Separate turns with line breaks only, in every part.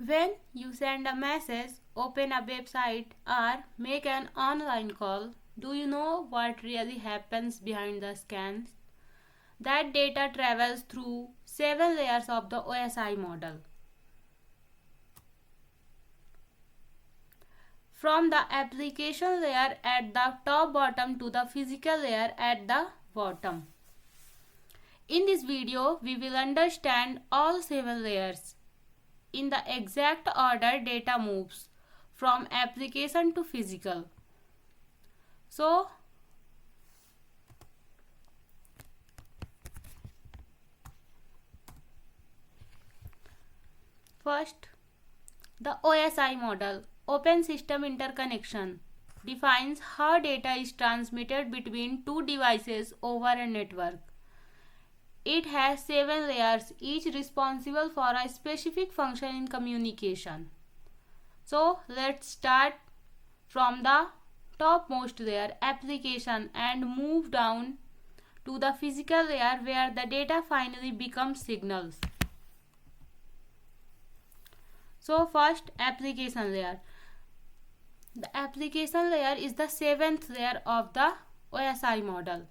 When you send a message, open a website, or make an online call, do you know what really happens behind the scans? That data travels through several layers of the OSI model. From the application layer at the top bottom to the physical layer at the bottom. In this video, we will understand all 7 layers. In the exact order data moves from application to physical. So, first, the OSI model, Open System Interconnection, defines how data is transmitted between two devices over a network. It has 7 layers, each responsible for a specific function in communication. So, let's start from the topmost layer, application, and move down to the physical layer where the data finally becomes signals. So, first, application layer. The application layer is the 7th layer of the OSI model.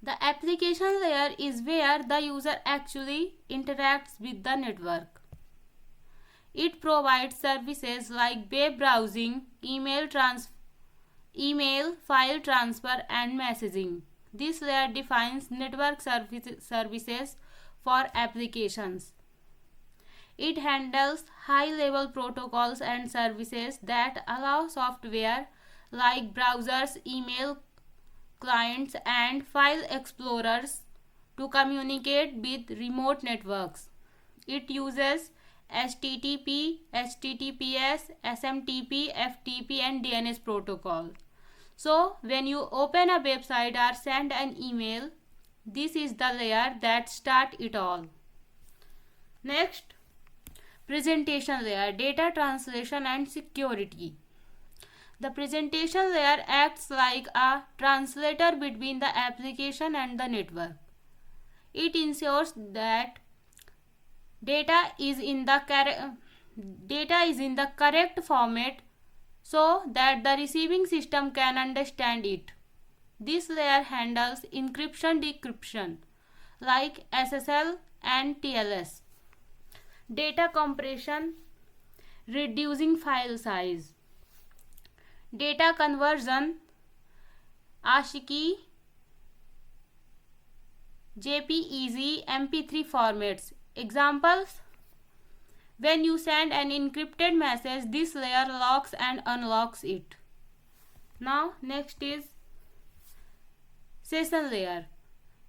The application layer is where the user actually interacts with the network. It provides services like web browsing, email, file transfer, and messaging. This layer defines network services for applications. It handles high-level protocols and services that allow software like browsers, email clients, and file explorers to communicate with remote networks. It uses HTTP, HTTPS, SMTP, FTP, and DNS protocol. So, when you open a website or send an email, this is the layer that starts it all. Next, presentation layer, data translation and security. The presentation layer acts like a translator between the application and the network. It ensures that data is in the correct format so that the receiving system can understand it. This layer handles encryption decryption like SSL and TLS. Data compression, reducing file size. Data conversion, ASCII, JPEG, MP3 formats. Examples: when you send an encrypted message, this layer locks and unlocks it. Now, next is session layer.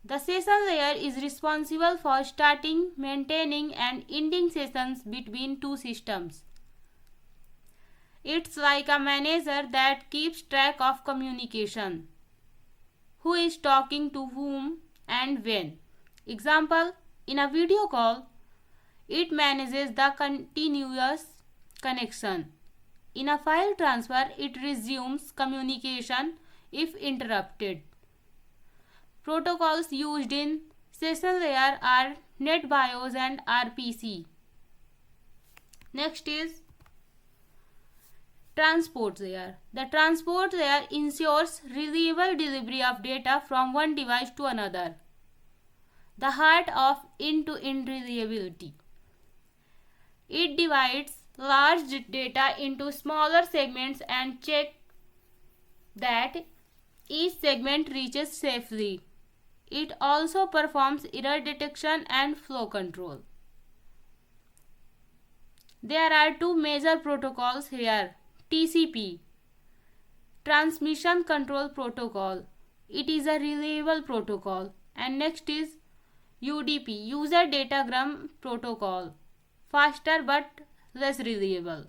The session layer is responsible for starting, maintaining, and ending sessions between two systems. It's like a manager that keeps track of communication. Who is talking to whom and when. Example, in a video call, it manages the continuous connection. In a file transfer, it resumes communication if interrupted. Protocols used in session layer are NetBIOS and RPC. Next is transport layer. The transport layer ensures reliable delivery of data from one device to another. The heart of end-to-end reliability. It divides large data into smaller segments and checks that each segment reaches safely. It also performs error detection and flow control. There are two major protocols here. TCP, Transmission Control Protocol. It is a reliable protocol. And next is UDP, User Datagram Protocol. Faster but less reliable.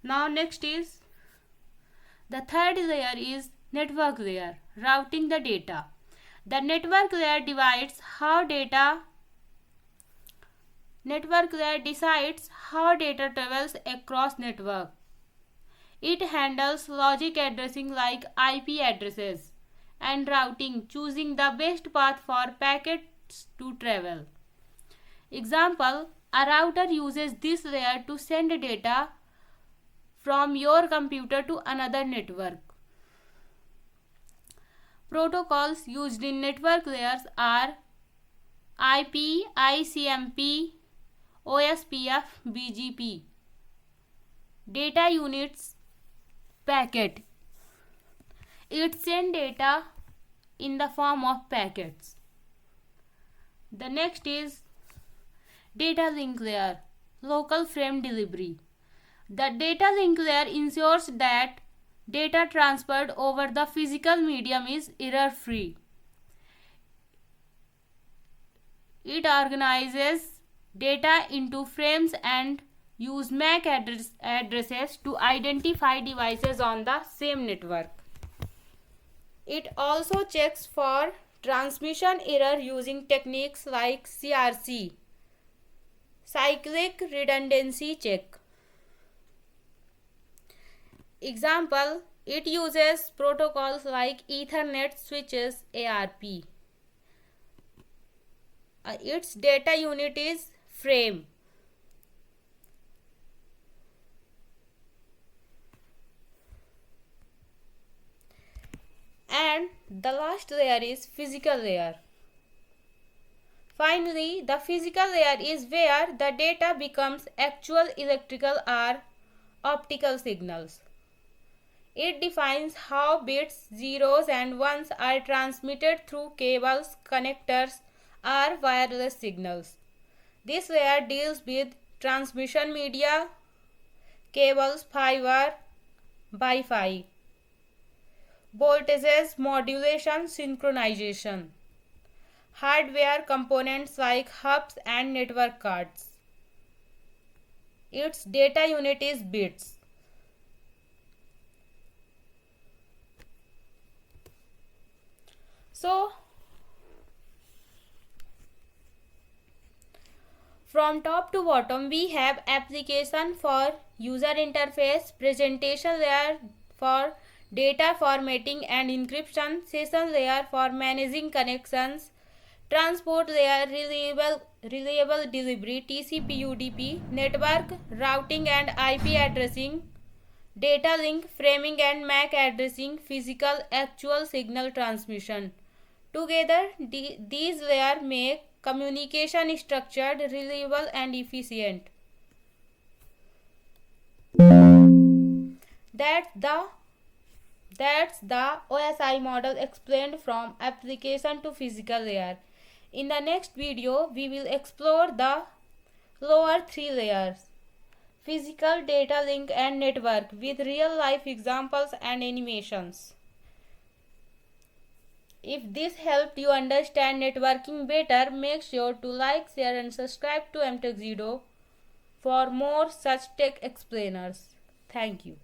Now next is the third layer is network layer, routing the data. The network layer decides how data travels across network. It handles logic addressing like IP addresses and routing, choosing the best path for packets to travel. Example, A router uses this layer to send data from your computer to another network. Protocols used in network layers are IP, ICMP, OSPF, BGP. Data units packet. It sends data in the form of packets. The next is data link layer, local frame delivery. The data link layer ensures that data transferred over the physical medium is error-free. It organizes data into frames and uses MAC addresses to identify devices on the same network. It also checks for transmission error using techniques like CRC, cyclic redundancy check. Example, it uses protocols like Ethernet switches ARP. Its data unit is frame. And the last layer is physical layer. Finally, the physical layer is where the data becomes actual electrical or optical signals. It defines how bits, zeros and ones are transmitted through cables, connectors or wireless signals. This layer deals with transmission media, cables, fiber, Wi-Fi, voltages, modulation, synchronization, hardware components like hubs and network cards. Its data unit is bits. So, from top to bottom, we have application for user interface, presentation layer for data formatting and encryption, session layer for managing connections, transport layer, reliable delivery, TCP/UDP, network routing and IP addressing, data link, framing and MAC addressing, physical actual signal transmission. Together, these layers make communication structured, reliable and efficient. That's the OSI model explained from application to physical layer. In the next video, we will explore the lower three layers: physical, data link and network, with real life examples and animations. If this helped you understand networking better, make sure to like, share and subscribe to MTechZudo for more such tech explainers. Thank you.